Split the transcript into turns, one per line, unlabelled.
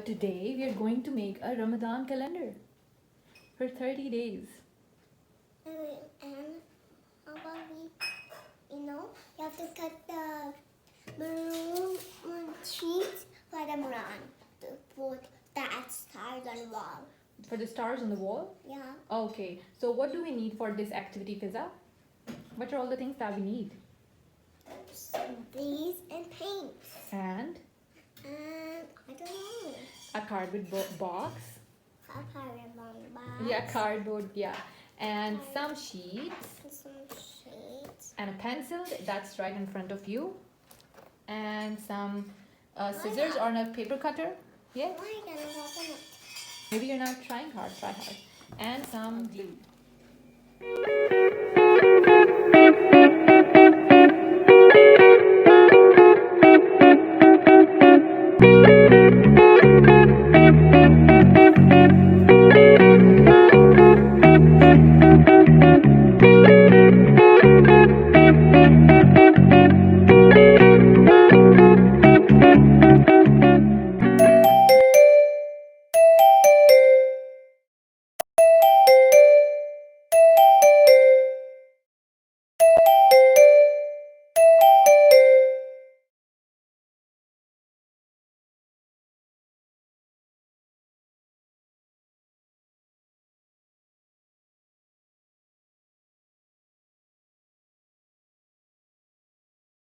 Today we are going to make a Ramadan calendar for 30 days.
And how about you have to cut the maroon sheets for the Quran to put that stars on the wall.
For the stars on the wall?
Yeah.
Okay, so what do we need for this activity, Fiza? What are all the things that we need?
Some these and paints.
And
I don't know.
a cardboard box.
A cardboard box.
Yeah, cardboard, yeah. And some sheets.
Some sheets.
And a pencil, that's right in front of you. And some scissors or a paper cutter. Yeah?
Why are you gonna open it?
Maybe you're not trying hard, try hard. And some glue.